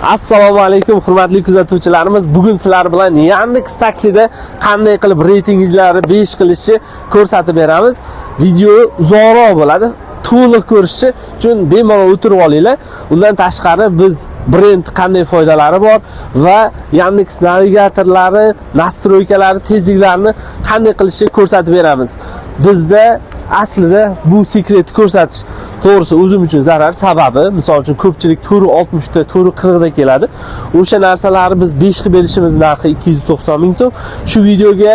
Assalomu alaykum hurmatli kuzatuvchilarimiz. Bugun sizlar bilan Yandex Taksida qanday qilib reytingingizlarni 5 qilishni ko'rsatib beramiz. Video uzoqroq bo'ladi. To'liq ko'rish uchun bemalol o'tirib olinglar. Undan tashqari biz brend qanday foydalari bor va Yandex navigatorlari, nastroykalari, tezliklarni qanday qilishni ko'rsatib beramiz. Bizda aslida bu sekretni ko'rsatish to'g'risi o'zim uchun zarar, sababi misol uchun ko'pchilik turi 60 ta, turi 40 da keladi. O'sha narsalarni biz 5 qilib berishimiz narxi 290 ming so'm. Shu videoga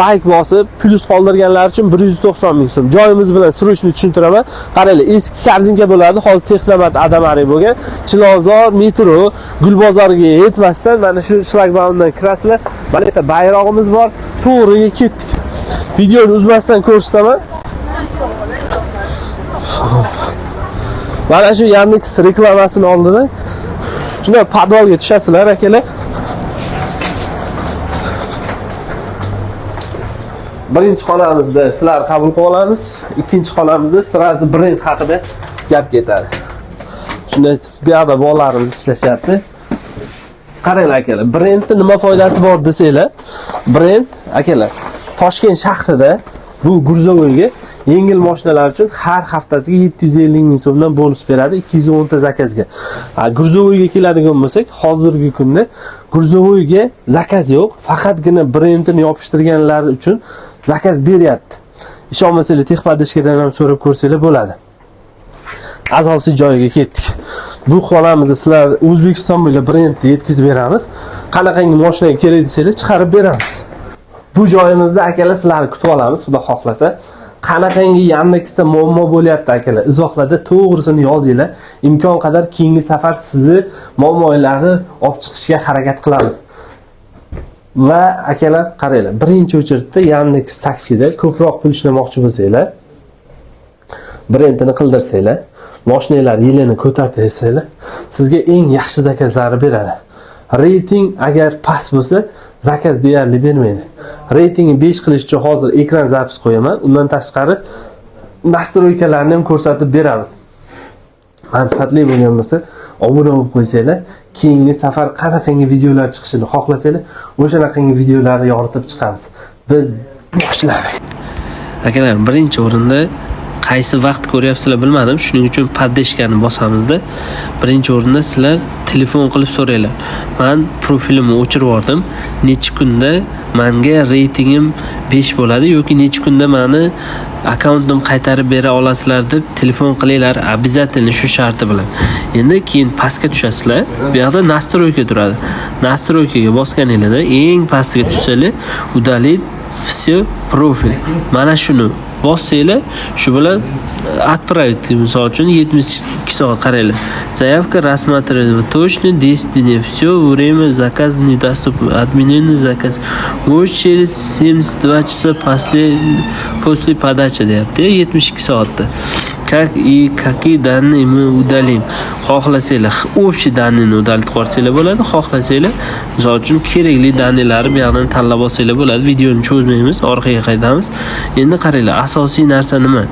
like bosib, plus qoldirganlar uchun 190 ming so'm. Joyimiz bilan surishni tushuntiraman. Qaranglar, eski Korzinka bo'ladi, hozir Texnomat Adamari bo'lgan. Chilonzor, metro, Gulbozorga yetmasdan mana shu shlagbaumdan kirasizlar. Mana bu yerda bayrog'imiz bor. To'g'riga ketdik. Videoni uzmasdan ko'rsataman. Mana shu Yandex reklamasini oldidan shunday podvalga tushasizlar akalar. Birinchi xonamizda sizlar qabul qilib olamiz. Ikkinchi xonamizda sirasi brend haqida gap ketadi. Shunday bu yerda bolalarimiz ishlashyapti. Qaranglar akalar, brendning nima foydasi bor desanglar, brend akalar Toshkent shahrida bu Gurzovoyga yengil mashinalar uchun har haftasiga 750 ming so'mdan bonus beradi 210 ta zakazga. Gurzovoyga keladigan bo'lsak, hozirgi kunda Gurzovoyga zakaz yo'q, faqatgina brendini yopishtirganlar uchun zakaz beryapti. Ishonmasangiz texpadishkadan ham so'rab ko'rsanglar bo'ladi. Asosiy joyiga ketdik. Bu xonamizda sizlar O'zbekiston bo'ylab brendni yetkazib beramiz. Qanaqangi mashina kerak desanglar chiqarib beramiz. Bu joyimizda akalar sizlarni kutib olamiz, xudo xohlasa. Qanaqangi Yandexda muammo bo'lyapti akalar, izohlarda to'g'risini yozinglar. Imkon qadar keyingi safar sizni muammolarni olib chiqishga harakat qilamiz. Va akalar qaranglar, birinchi o'chirtda Yandex Taksida ko'proq pul ishlamoqchi bo'lsanglar, brendini qildirsanglar, mashinalar yilini ko'tartirsanglar, sizga eng yaxshi zakazlarni beradi. Reyting agar past bo'lsa, zakaz deyarli bermaydi. Reytingni 5 qilish uchun hozir ekran zapis qo'yaman. Undan tashqari nastroykalarni ham ko'rsatib beramiz. Manfaatli bo'lgan bo'lsa, obuna bo'lib qo'ysanglar, keyingi safar qanaqangi videolar chiqishini xohlasanglar, o'shanaqangi videolarni yoritib chiqamiz. Biz boshlaylik. Akalar, birinchi o'rinda qaysi vaqt ko'ryapsizlar bilmadim. Shuning uchun paddeshkani bosamizda. Birinchi o'rinda sizlar telefon qilib so'ranglar. Men profilimni o'chirib yubordim. Necha kunda menga reytingim 5 bo'ladi yoki necha kunda meni akkauntim qaytarib bera olasizlar deb telefon qilinglar, обязательно shu sharti bilan. Endi keyin pastga tushasizlar. Bu yerda настройка turadi. Настройкаga bosganingizda eng pastga tushsanglar, удалить все профиль. Mana shuni bossanglar, shu bilan отправить, misol uchun 72 soat qaranglar. Заявка рассматривается точно 10 дней. Все время заказ недоступен. Отменен заказ. Может через 72 часа после подачи deyapti. 72 soatda. Как и какие данные мы удалим. Xohlasanglar общий данныйni udalib qo'ysanglar bo'ladi. Xohlasanglar misol uchun kerakli daniylarni bu yerdan tanlab olsanglar bo'ladi. Videoni cho'zmaymiz, orqaga qaytamiz. Endi qaranglar, asosiy narsa nima?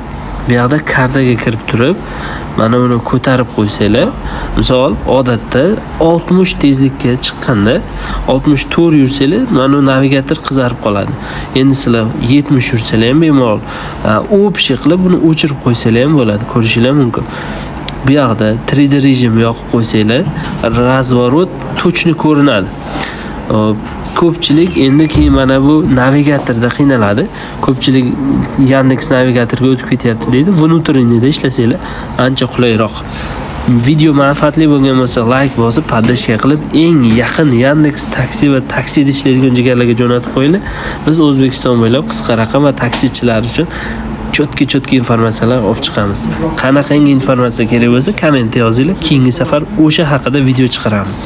Bu yerda kartaga kirib turib, mana buni ko'tarib qo'ysanglar, misol odatda 60 tezlikka chiqqanda 60 tur yursanglar, mana bu navigator qizarib qoladi. Endi sizlar 70 yursanglar ham bemalol общий qilib buni o'chirib qo'ysanglar ham bo'ladi. Ko'rishingiz mumkin. Bu yerda 3D rejim yoqib qo'ysanglar, razvorot точно ko'rinadi. Ko'pchilik endi keyin mana bu navigatorda qiynaladi. Ko'pchilik Yandex navigatorga o'tib ketyapti deydi. Внутреннийda ishlasanglar ancha qulayroq. Video manfaatli bo'lgan bo'lsa like bosib, paddashka qilib, eng yaqin Yandex taksi va taksida ishlaydigan jigarlarga jo'natib qo'yinglar. Biz O'zbekiston bo'ylab qisqa raqam va taksichilar uchun cho'tki informatsiyalar olib chiqamiz. Qanaqangi informatsiya kerak bo'lsa kommentda yozinglar. Keyingi safar o'sha haqida video chiqaramiz.